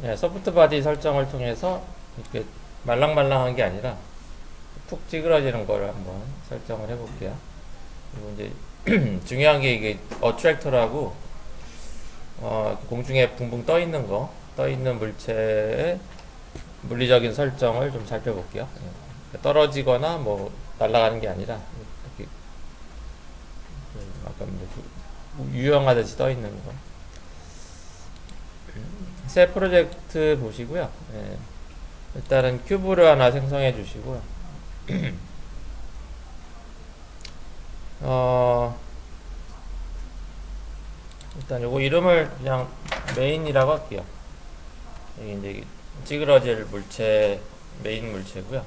예, 소프트 바디 설정을 통해서 이렇게 말랑말랑한 게 아니라 푹 찌그러지는 걸 한번 설정을 해볼게요. 그리고 이제 중요한 게 이게 어트랙터라고 공중에 붕붕 떠 있는 떠 있는 물체의 물리적인 설정을 좀 살펴볼게요. 예. 떨어지거나 뭐 날아가는 게 아니라 이렇게 아까 유영하듯이 떠 있는 거. 새 프로젝트 보시고요. 예. 일단은 큐브를 하나 생성해 주시고요. 일단 요거 이름을 그냥 메인이라고 할게요. 여기 이제 찌그러질 물체, 메인 물체고요.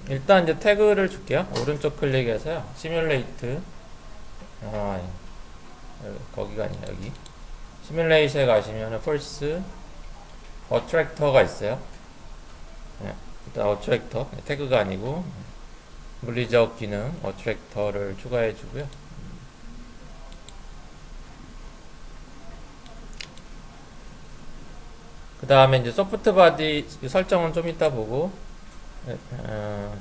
일단 이제 태그를 줄게요. 오른쪽 클릭해서요. 시뮬레이트. 거기가 아니라 여기. 시뮬레이션에 가시면은 펄스 어트랙터가 있어요. 네, 일단 어트랙터 태그가 아니고 물리적 기능 어트랙터를 추가해 주고요. 그 다음에 이제 소프트 바디 설정은 좀 이따 보고, 그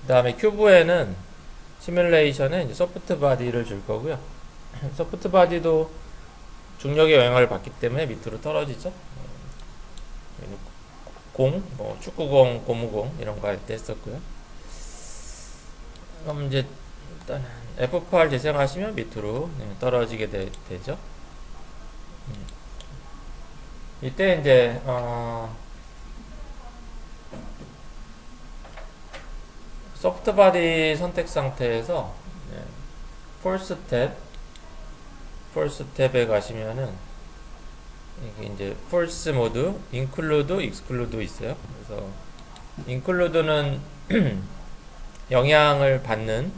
다음에 큐브에는 시뮬레이션에 이제 소프트 바디를 줄 거고요. 소프트 바디도 중력의 영향을 받기 때문에 밑으로 떨어지죠. 뭐 축구공, 고무공 이런 거 할 때 썼고요. 그럼 이제 일단 F8 재생하시면 밑으로 떨어지게 되죠. 이때 이제 소프트 바디 선택 상태에서 폴스 탭에 가시면은 이게 이제 폴스 모드, 인클루드, 익스클루드 있어요. 그래서 인클루드는 영향을 받는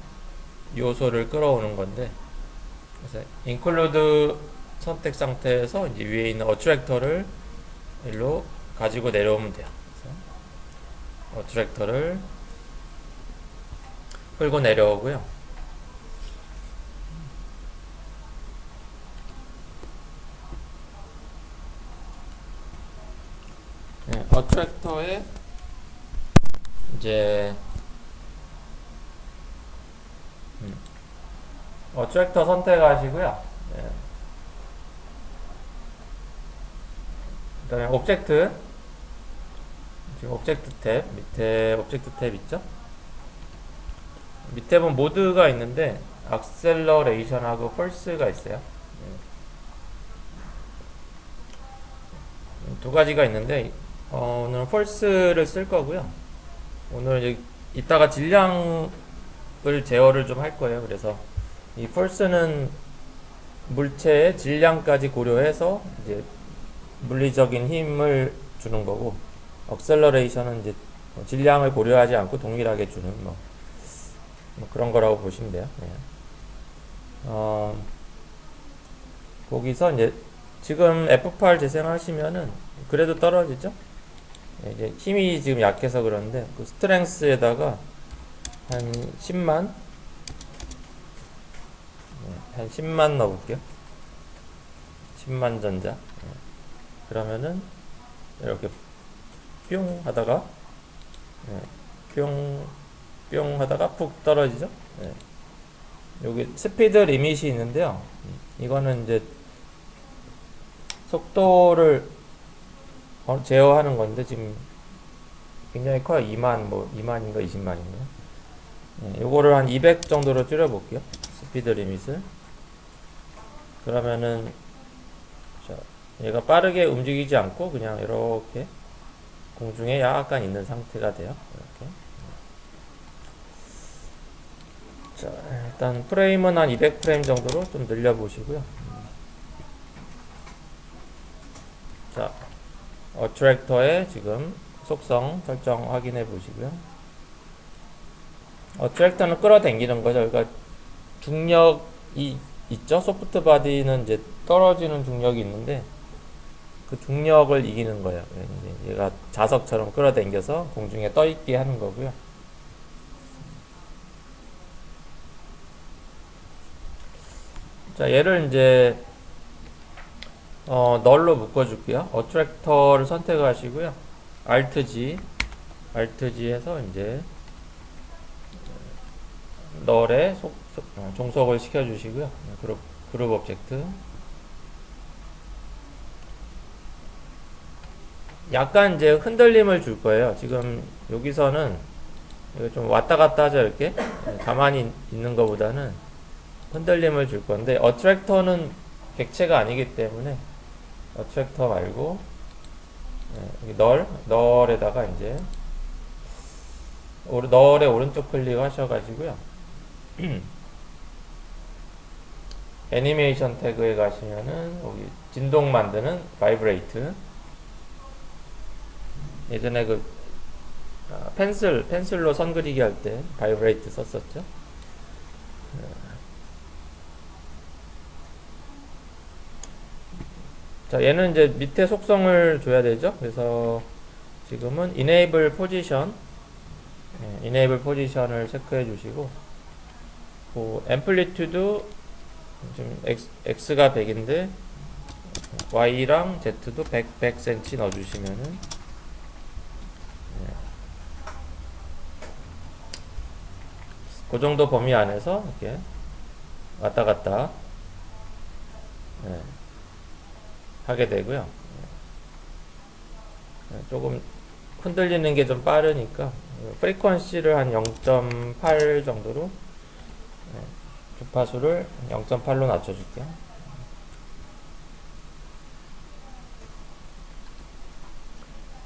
요소를 끌어오는 건데, 그래서 인클루드 선택 상태에서 이제 위에 있는 어트랙터를 일로 가지고 내려오면 돼요. 그래서 어트랙터를 끌고 내려오고요. 네, 어트랙터에 이제 어트랙터 선택하시고요. 네. 그다음에 오브젝트, 지금 오브젝트 탭 밑에 오브젝트 탭 있죠? 밑에 보면 모드가 있는데 악셀러레이션하고 펄스가 있어요. 두 가지가 있는데 오늘은 펄스를 쓸 거고요. 오늘은 이제 이따가 질량을 제어를 좀 할 거예요. 그래서 이 펄스는 물체의 질량까지 고려해서 이제 물리적인 힘을 주는 거고, 억셀러레이션은 이제 질량을 고려하지 않고 동일하게 주는 뭐 그런 거라고 보시면 돼요. 네. 거기서 이제 지금 F8 재생하시면은 그래도 떨어지죠? 네, 이제 힘이 지금 약해서 그런데 그 스트렝스에다가 한 10만 한 10만 넣어볼게요. 10만 전자. 그러면은 이렇게 뿅 하다가 뿅 하다가 푹 떨어지죠. 여기 스피드 리밋이 있는데요. 이거는 이제 속도를 제어하는 건데 지금 굉장히 커요. 2만 뭐 2만인가 20만인가. 요거를 한 200 정도로 줄여 볼게요. 스피드 리밋을. 그러면은 자, 얘가 빠르게 움직이지 않고 그냥 이렇게 공중에 약간 있는 상태가 돼요. 이렇게. 자, 일단 프레임은 한 200프레임 정도로 좀 늘려 보시고요. 자, 어트랙터의 지금 속성 설정 확인해 보시고요. 어트랙터는 끌어당기는 거죠. 그러니까 중력이 있죠. 소프트 바디는 이제 떨어지는 중력이 있는데 그 중력을 이기는 거예요. 얘가 자석처럼 끌어당겨서 공중에 떠 있게 하는 거고요. 자, 얘를 이제 널로 묶어줄게요. 어트랙터를 선택하시고요. Alt G, Alt G 해서 이제 널에 종속을 시켜주시고요. 그룹 오브젝트. 약간 이제 흔들림을 줄 거예요. 지금 여기서는 이거 좀 왔다 갔다 하죠, 이렇게. 가만히 있는 것보다는 흔들림을 줄 건데, 어트랙터는 객체가 아니기 때문에 어트랙터 말고 여기 널에다가 이제 널의 오른쪽 클릭 하셔가지고요. 애니메이션 태그에 가시면은 여기 진동 만드는 바이브레이트. 예전에 그 펜슬로 선 그리기 할 때 바이브레이트 썼었죠. 자, 얘는 이제 밑에 속성을 줘야 되죠. 그래서 지금은 enable position, enable position을 체크해 주시고, 그 amplitude 지금 x가 100인데 y랑 z도 100cm 넣어주시면은 그 정도 범위 안에서 이렇게 왔다 갔다 하게 되고요. 조금 흔들리는 게 좀 빠르니까 프리퀀시를 한 0.8 정도로, 주파수를 0.8로 낮춰줄게요.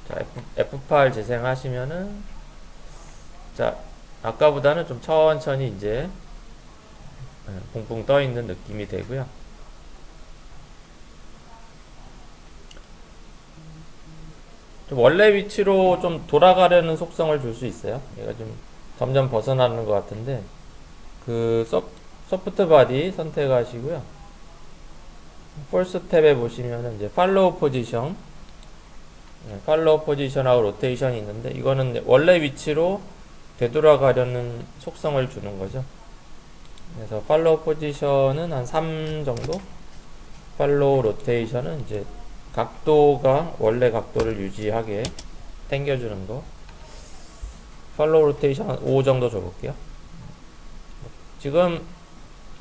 자, F8 재생하시면은, 자, 아까보다는 좀 천천히 이제 붕붕 떠 있는 느낌이 되고요. 좀 원래 위치로 좀 돌아가려는 속성을 줄 수 있어요. 얘가 좀 점점 벗어나는 것 같은데, 그 소프트 바디 선택하시고요. 폴스 탭에 보시면은 이제 팔로우 포지션, 팔로우 포지션하고 로테이션이 있는데, 이거는 원래 위치로 되돌아가려는 속성을 주는 거죠. 그래서 팔로우 포지션은 한 3 정도, 팔로우 로테이션은 이제 각도가 원래 각도를 유지하게 당겨주는 거. 팔로우 로테이션 한 5 정도 줘볼게요. 지금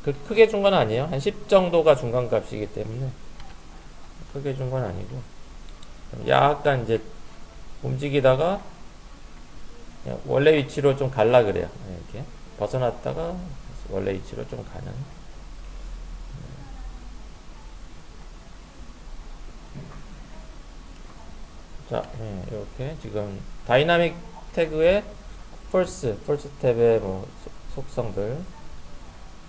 크게 준 건 아니에요. 한 10 정도가 중간 값이기 때문에 크게 준 건 아니고, 약간 이제 움직이다가 원래 위치로 좀 갈라 그래요. 이렇게 벗어났다가 원래 위치로 좀 가는. 자, 이렇게 지금 다이나믹 태그의 폴스 탭의 뭐 속성들.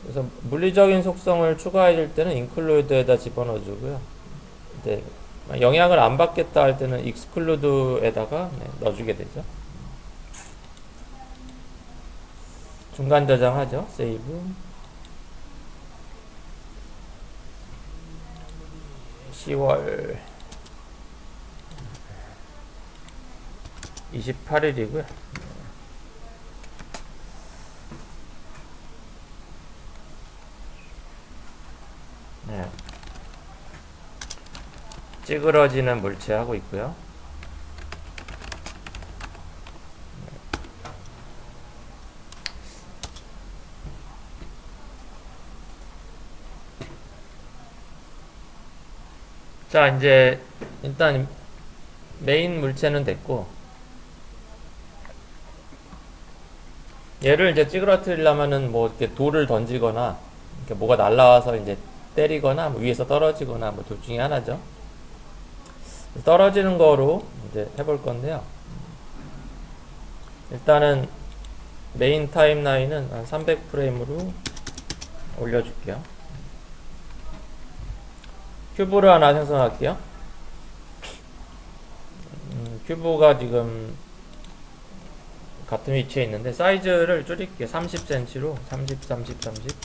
그래서 물리적인 속성을 추가해 줄 때는 include에다 집어넣어 주고요. 근데 영향을 안 받겠다 할 때는 exclude에다가 넣어주게 되죠. 중간 저장하죠. 세이브. 10월 28일이고요. 네. 찌그러지는 물체 하고 있고요. 자, 이제 일단 메인 물체는 됐고, 얘를 이제 찌그러뜨리려면은 뭐 이렇게 돌을 던지거나 이렇게 뭐가 날라와서 이제 때리거나 뭐 위에서 떨어지거나 뭐 둘 중에 하나죠. 떨어지는 거로 이제 해볼 건데요. 일단은 메인 타임라인은 한 300프레임으로 올려줄게요. 큐브를 하나 생성할게요. 큐브가 지금 같은 위치에 있는데 사이즈를 줄일게요. 30cm로 30, 30, 30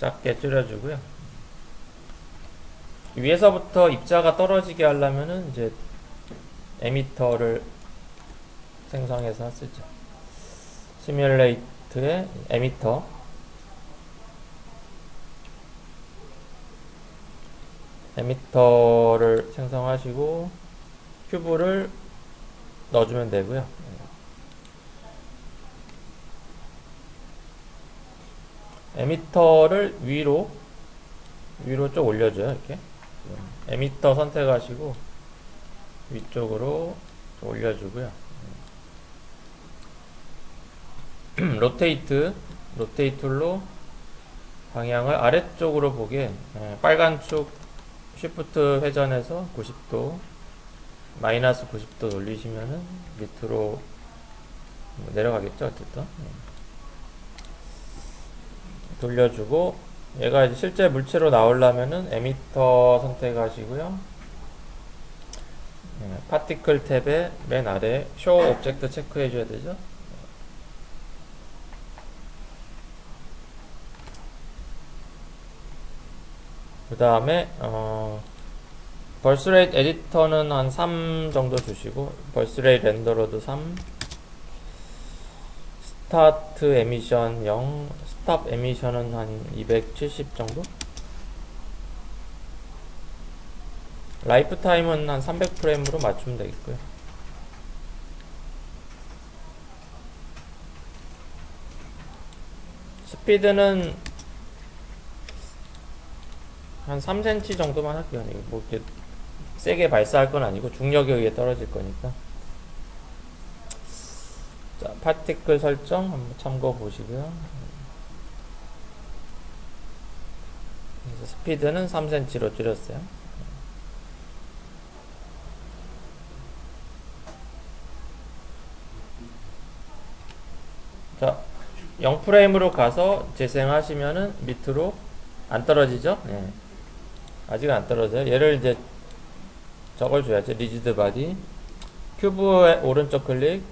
작게 줄여주고요. 위에서부터 입자가 떨어지게 하려면은 이제 에미터를 생성해서 쓰죠. 시뮬레이트의 에미터. 에미터를 생성하시고 큐브를 넣어주면 되고요. 에미터를 위로 좀 올려줘요. 이렇게 에미터 선택하시고 위쪽으로 좀 올려주고요. 로테이트 툴로 방향을 아래쪽으로 보게 빨간 축 쉬프트 회전해서 90도 마이너스 90도 돌리시면은 밑으로 내려가겠죠. 어쨌든 돌려주고, 얘가 이제 실제 물체로 나오려면은 에미터 선택하시고요. 파티클 탭에 맨 아래 쇼 오브젝트 체크해 줘야 되죠. 그 다음에 벌스레이트 에디터는 한 3 정도 주시고, 벌스레이트 렌더러도 3, 스타트 에미션 0, 스탑 에미션은 한 270 정도? 라이프 타임은 한 300프레임으로 맞추면 되겠고요. 스피드는 한 3cm 정도만 할게요. 뭐 이렇게 세게 발사할 건 아니고 중력에 의해 떨어질 거니까. 자, 파티클 설정 한번 참고 보시고요. 그래서 스피드는 3cm로 줄였어요. 자, 0프레임으로 가서 재생하시면은 밑으로 안 떨어지죠? 네. 아직 안 떨어져요. 얘를 이제 저걸 줘야죠. 리지드 바디. 큐브의 오른쪽 클릭,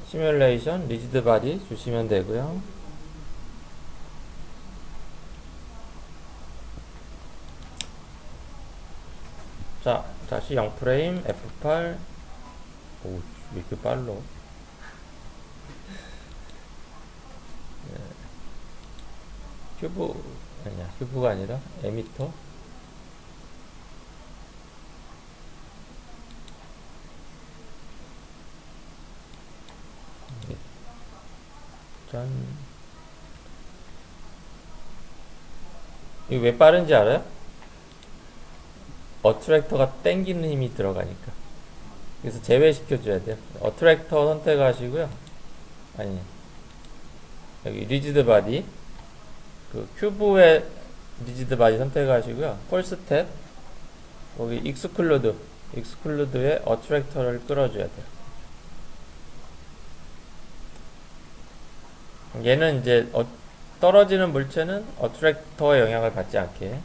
시뮬레이션, 리지드 바디 주시면 되고요. 자, 다시 0프레임, F8. 오, 왜 이렇게 빨라? 큐브, 아니야, 큐브가 아니라 에미터. 짠. 이거 왜 빠른지 알아요? 어트랙터가 땡기는 힘이 들어가니까. 그래서 제외시켜줘야 돼요. 어트랙터 선택하시고요. 아니, 여기 리지드 바디. 그 큐브의 리지드 바디 선택하시고요. 폴 스텝. 거기 익스클루드에 어트랙터를 끌어줘야 돼요. 얘는 이제 떨어지는 물체는 어트랙터의 영향을 받지 않게,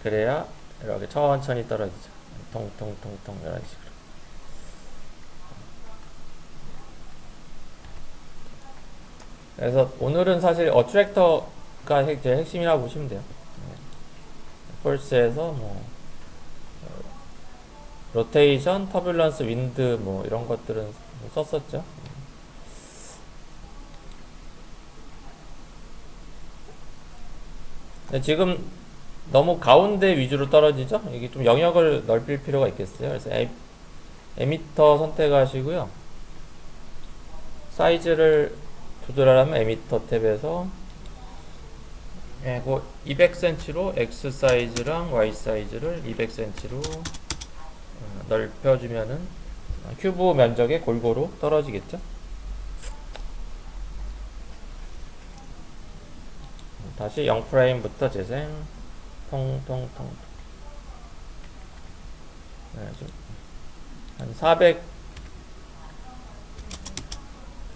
그래야 이렇게 천천히 떨어지죠. 통통통통 이런 식으로. 그래서 오늘은 사실 어트랙터가 제 핵심이라고 보시면 돼요. 폴스에서 뭐 로테이션, 터뷸런스, 윈드 뭐 이런 것들은 썼었죠. 근데 지금 너무 가운데 위주로 떨어지죠? 이게 좀 영역을 넓힐 필요가 있겠어요. 그래서 에미터 선택하시고요. 사이즈를 조절하려면 에미터 탭에서 200cm로 X 사이즈랑 Y 사이즈를 200cm로 넓혀주면은 큐브 면적에 골고루 떨어지겠죠? 다시 0프레임부터 재생. 통통통. 네, 한 400.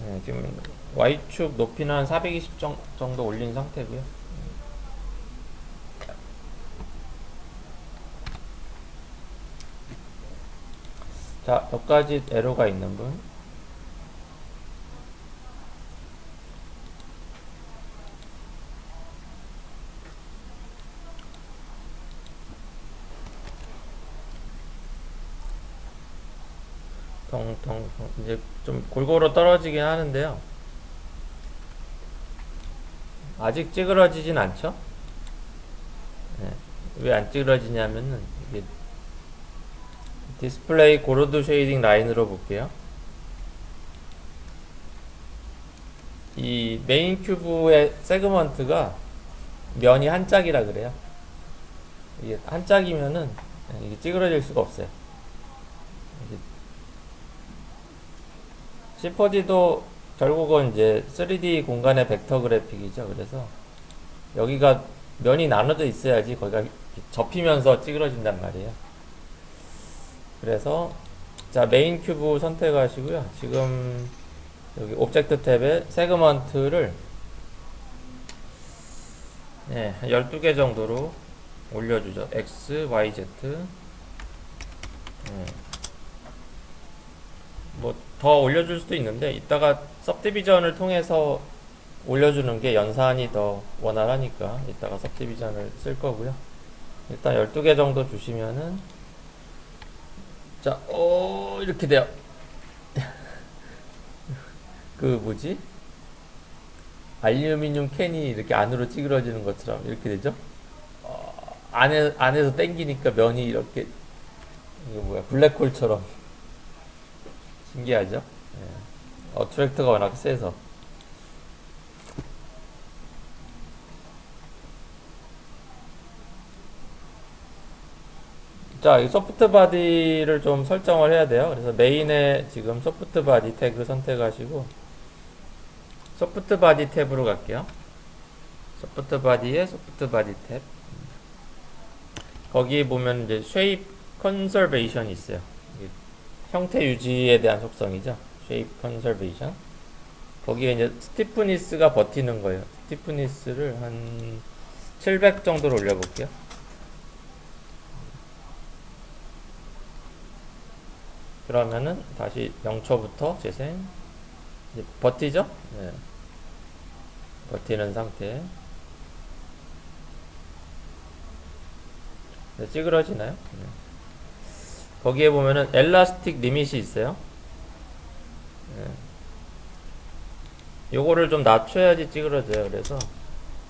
네, 지금 Y축 높이는 한 420 정도 올린 상태고요. 자, 몇 가지 에러가 있는 분. 통통 이제 좀 골고루 떨어지긴 하는데요. 아직 찌그러지진 않죠? 네. 왜 안 찌그러지냐면은 이게 디스플레이 고르드 쉐이딩 라인으로 볼게요. 이 메인 큐브의 세그먼트가 면이 한 짝이라 그래요. 이게 한 짝이면은 이게 찌그러질 수가 없어요. C4D도 결국은 이제 3D 공간의 벡터 그래픽이죠. 그래서 여기가 면이 나눠져 있어야지 거기가 접히면서 찌그러진단 말이에요. 그래서 자, 메인 큐브 선택하시고요. 지금 여기 오브젝트 탭에 세그먼트를 12개 정도로 올려주죠. X, Y, Z. 뭐 더 올려줄 수도 있는데 이따가 सब디비전을 통해서 올려주는 게 연산이 더 원활하니까 이따가 सब디비전을 쓸 거고요. 일단 12개 정도 주시면은 자, 이렇게 돼요. 그 뭐지? 알루미늄 캔이 이렇게 안으로 찌그러지는 것처럼 이렇게 되죠? 안에서 당기니까 면이 이렇게 이거 뭐야 블랙홀처럼 신기하죠? 어트랙터가 워낙 세서. 자, 이 소프트 바디를 좀 설정을 해야 돼요. 그래서 메인에 지금 소프트 바디 태그 선택하시고 소프트 바디 탭으로 갈게요. 소프트 바디에 소프트 바디 탭. 거기 보면 이제 쉐입 컨서베이션이 있어요. 형태 유지에 대한 속성이죠. 쉐입 컨서베이션. 거기에 이제 스티프니스가 버티는 거예요. 스티프니스를 한 700 정도로 올려볼게요. 그러면은 다시 0초부터 재생. 이제 버티죠? 네. 버티는 상태. 네, 찌그러지나요? 네. 거기에 보면은 엘라스틱 리밋이 있어요. 네. 요거를 좀 낮춰야지 찌그러져요. 그래서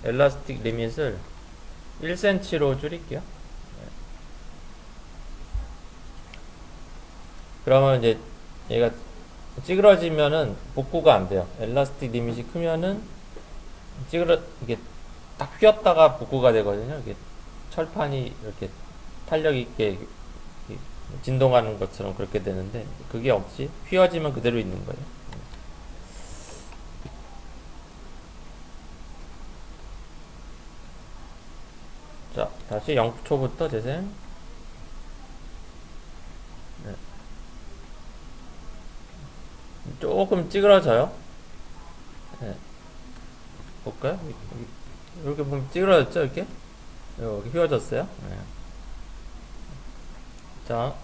엘라스틱 리밋을 1cm로 줄일게요. 네. 그러면 이제 얘가 찌그러지면은 복구가 안 돼요. 엘라스틱 리밋이 크면은 이게 딱 휘었다가 복구가 되거든요. 이게 철판이 이렇게 탄력 있게 진동하는 것처럼 그렇게 되는데 그게 없이 휘어지면 그대로 있는 거예요. 자, 다시 0초부터 재생. 네. 조금 찌그러져요. 네. 볼까요? 이렇게 보면 찌그러졌죠? 이렇게? 여기 휘어졌어요. 네. 자,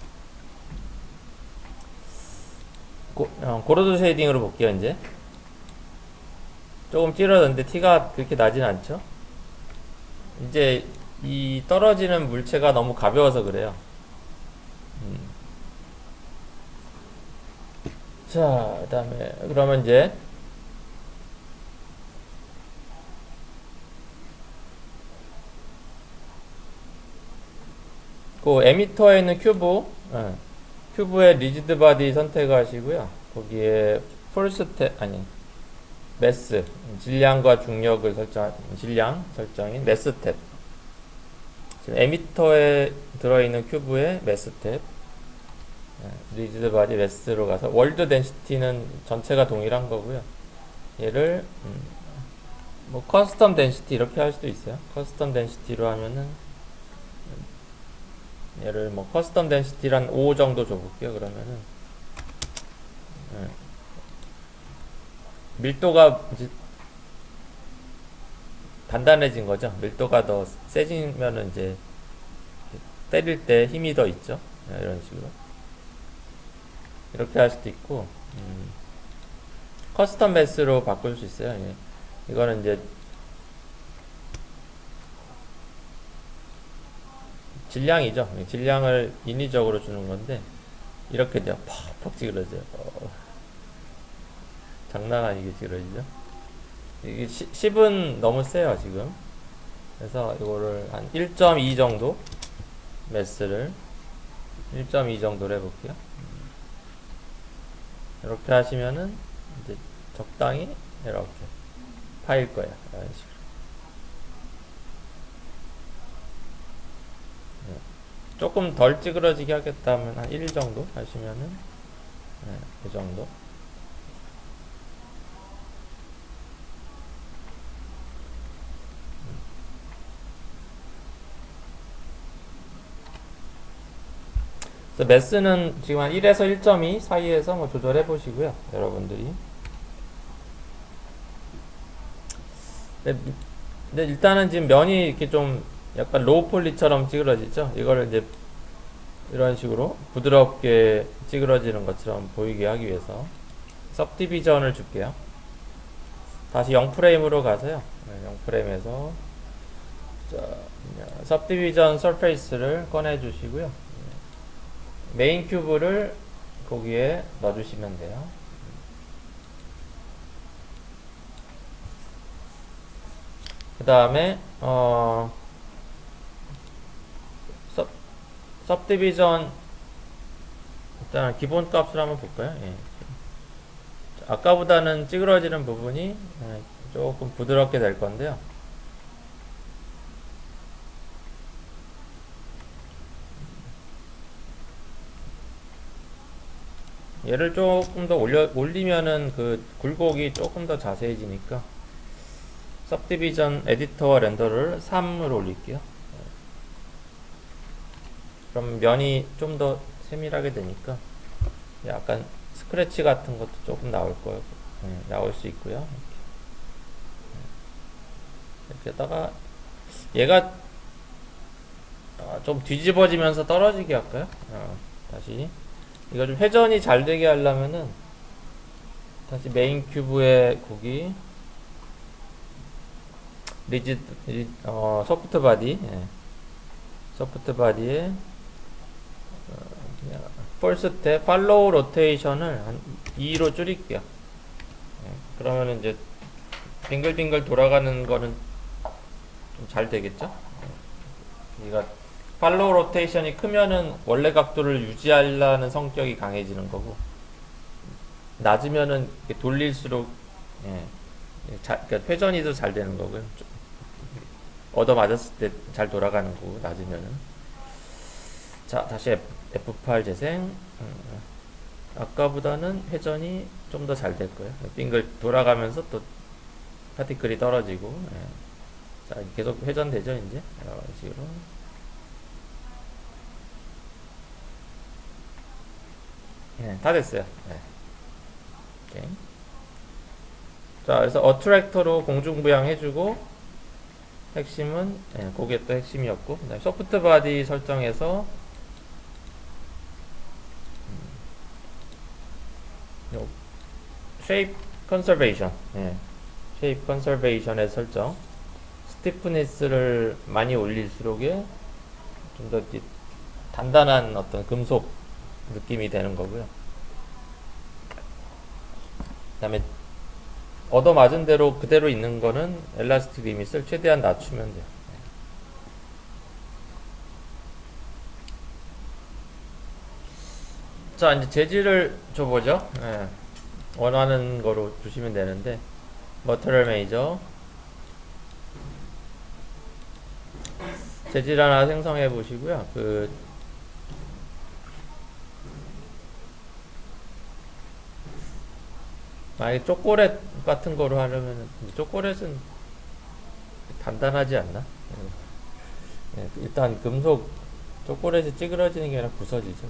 고르드 쉐이딩으로 볼게요. 이제 조금 찌그러졌는데 티가 그렇게 나진 않죠? 이제 이 떨어지는 물체가 너무 가벼워서 그래요. 자, 그 다음에 그러면 이제 그 에미터에 있는 큐브의 리지드 바디 선택하시고요. 거기에 폴스 탭 아니 매스 질량과 중력을 질량 설정인 매스 탭. 지금 에미터에 들어있는 큐브의 매스 탭. 리지드 바디 매스로 가서 월드 덴시티는 전체가 동일한 거고요. 얘를 뭐 커스텀 덴시티 이렇게 할 수도 있어요. 커스텀 덴시티로 하면은 얘를 뭐 커스텀 덴시티란 5 정도 줘볼게요. 그러면은 밀도가 이제 단단해진 거죠. 밀도가 더 세지면은 이제 때릴 때 힘이 더 있죠. 이런 식으로 이렇게 할 수도 있고 커스텀 매스로 바꿀 수 있어요. 예. 이거는 이제 질량이죠. 질량을 인위적으로 주는 건데 이렇게 돼요. 퍽퍽 찌그러져요. 장난 아니게 찌그러지죠. 이게 10은 너무 세요 지금. 그래서 이거를 한 1.2 정도 매스를 1.2 정도로 해볼게요. 이렇게 하시면은 이제 적당히 이렇게 파일 거예요. 이런 식으로. 조금 덜 찌그러지게 하겠다 하면 한 1 정도 하시면은 이 정도. 그래서 매스는 지금 한 1에서 1.2 사이에서 뭐 조절해 보시고요. 여러분들이. 근데 일단은 지금 면이 이렇게 좀 약간 로우 폴리처럼 찌그러지죠. 이거를 이제 이런 식으로 부드럽게 찌그러지는 것처럼 보이게 하기 위해서 सब디비전을 줄게요. 다시 0프레임으로 가서요. 0프레임에서 सब디비전 서페이스를 꺼내 주시고요. 메인 큐브를 거기에 넣어 주시면 돼요. 그 다음에 सब디비전 일단 기본 값을 한번 볼까요? 예. 아까보다는 찌그러지는 부분이 조금 부드럽게 될 건데요. 얘를 조금 더 올리면은 그 굴곡이 조금 더 자세해지니까 सब디비전 에디터 렌더를 3으로 올릴게요. 그럼 면이 좀 더 세밀하게 되니까 약간 스크래치 같은 것도 조금 나올 거예요. 나올 수 있고요. 이렇게 다가 얘가 좀 뒤집어지면서 떨어지게 할까요? 다시 이거 좀 회전이 잘 되게 하려면은 다시 메인 큐브에 거기 소프트 바디 소프트 바디에 펄스테 팔로우 로테이션을 한 2로 줄일게요. 그러면 이제 빙글빙글 돌아가는 거는 좀 잘 되겠죠? 그러니까 팔로우 로테이션이 크면은 원래 각도를 유지하려는 성격이 강해지는 거고, 낮으면은 돌릴수록 그러니까 회전이 더 잘 되는 거고요. 얻어 맞았을 때 잘 돌아가는 거고, 낮으면은. 자, 다시 F8 재생. 아까보다는 회전이 좀 더 잘 될 거예요. 빙글 돌아가면서 또 파티클이 떨어지고. 자, 계속 회전되죠, 이제. 이런 식으로. 다 됐어요. 오케이. 자, 그래서 어트랙터로 공중부양 해주고, 핵심은, 그게 또 핵심이었고, 그다음에 소프트 바디 설정해서, 쉐입 컨서베이션, 쉐입 컨서베이션의 설정. 스티프니스를 많이 올릴수록에 좀 더 단단한 어떤 금속 느낌이 되는 거고요. 그 다음에 얻어맞은 대로 그대로 있는 거는 엘라스틱 리밋을 최대한 낮추면 돼요. 자, 이제 재질을 줘보죠. 원하는 거로 주시면 되는데, 머터럴 메이저 재질 하나 생성해 보시고요. 만약에 초콜릿 같은 거로 하려면, 초콜릿은 단단하지 않나? 일단 금속, 초콜릿이 찌그러지는 게 아니라 부서지죠.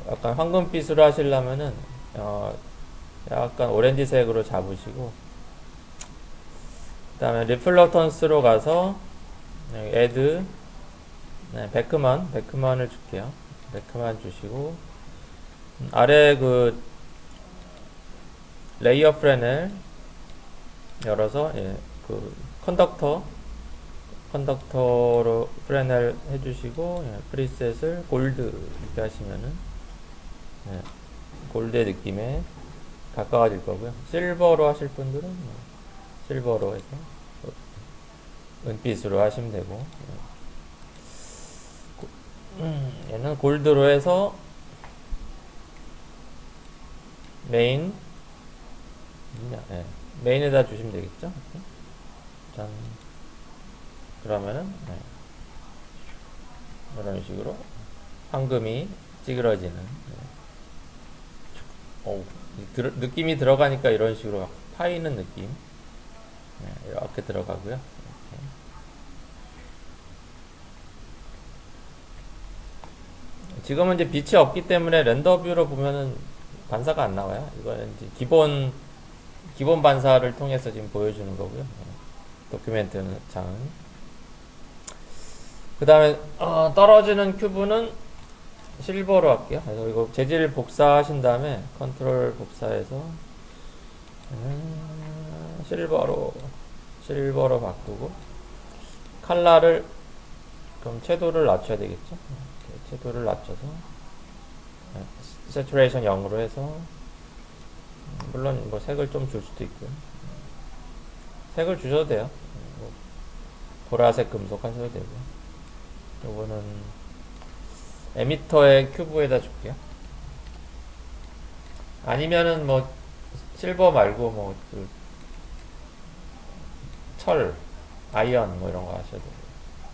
약간 황금빛으로 하시려면은, 약간 오렌지색으로 잡으시고, 그 다음에 리플러턴스로 가서, 애드, 베크만을 줄게요. 베크만 주시고, 아래 레이어 프레넬 열어서, 컨덕터로 프레넬 해주시고, 프리셋을 골드 이렇게 하시면은, 골드의 느낌에 가까워질 거고요. 실버로 하실 분들은 실버로 해서 은빛으로 하시면 되고, 얘는 골드로 해서 메인, 네, 메인에다 주시면 되겠죠? 짠. 그러면은 네, 이런 식으로 황금이 찌그러지는, 네. 느낌이 들어가니까 이런 식으로 파이는 느낌, 네, 이렇게 들어가고요. 이렇게. 지금은 이제 빛이 없기 때문에 렌더 뷰로 보면은 반사가 안 나와요. 이거는 이제 기본 반사를 통해서 지금 보여주는 거고요. 도큐멘트 창은. 그 다음에 떨어지는 큐브는 실버로 할게요. 그래서 이거 재질 복사하신 다음에 컨트롤 복사해서 실버로 바꾸고, 컬러를 그럼 채도를 낮춰야 되겠죠. 이렇게 채도를 낮춰서 세츄레이션 0으로 해서, 물론 뭐 색을 좀 줄 수도 있고요. 색을 주셔도 돼요. 뭐 보라색 금속 하셔도 되고요. 요거는 에미터의 큐브에다 줄게요. 아니면은 뭐 실버 말고 뭐 그 철, 아이언 뭐 이런 거 하셔도 돼요.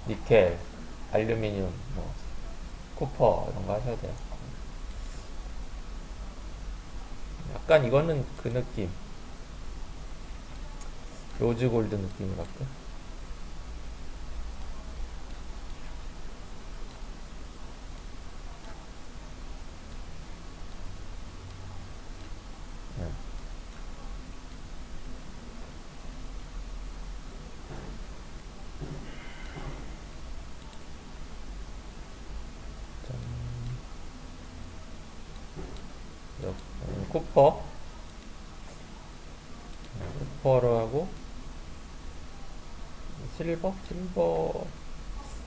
니켈, 알루미늄, 뭐 쿠퍼 이런 거 하셔도 돼요. 약간 이거는 그 느낌, 로즈 골드 느낌 같고. 쿠퍼, 쿠퍼로 하고, 실버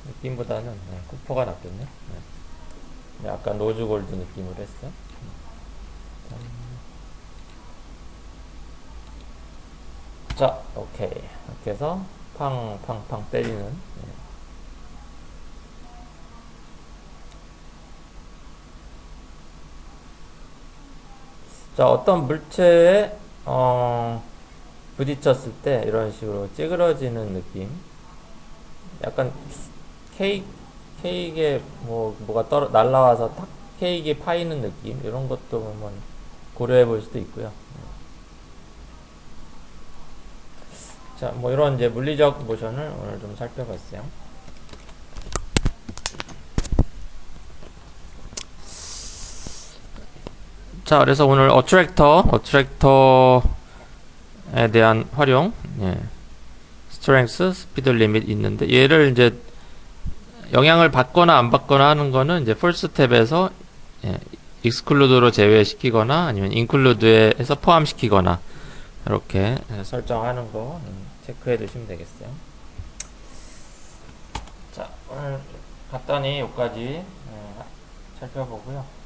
느낌보다는 쿠퍼가 낫겠네. 약간 로즈 골드 느낌으로 했어. 자, 오케이. 이렇게 해서 팡팡팡 때리는. 자, 어떤 물체에 부딪혔을 때 이런 식으로 찌그러지는 느낌. 약간 케이크에 뭐가 날라와서 탁 케이크에 파이는 느낌. 이런 것도 한번 고려해 볼 수도 있고요. 자, 뭐 이런 이제 물리적 모션을 오늘 좀 살펴봤어요. 자, 그래서 오늘 어트랙터에 대한 활용, 스트렝스, 스피드 리밋 있는데, 얘를 이제 영향을 받거나 안 받거나 하는 거는 이제 풀 스텝에서 익스클루드로 제외시키거나 아니면 인클루드에 해서 포함시키거나 이렇게 설정하는 거 체크해 두시면 되겠어요. 자, 오늘 간단히 여기까지 살펴보고요.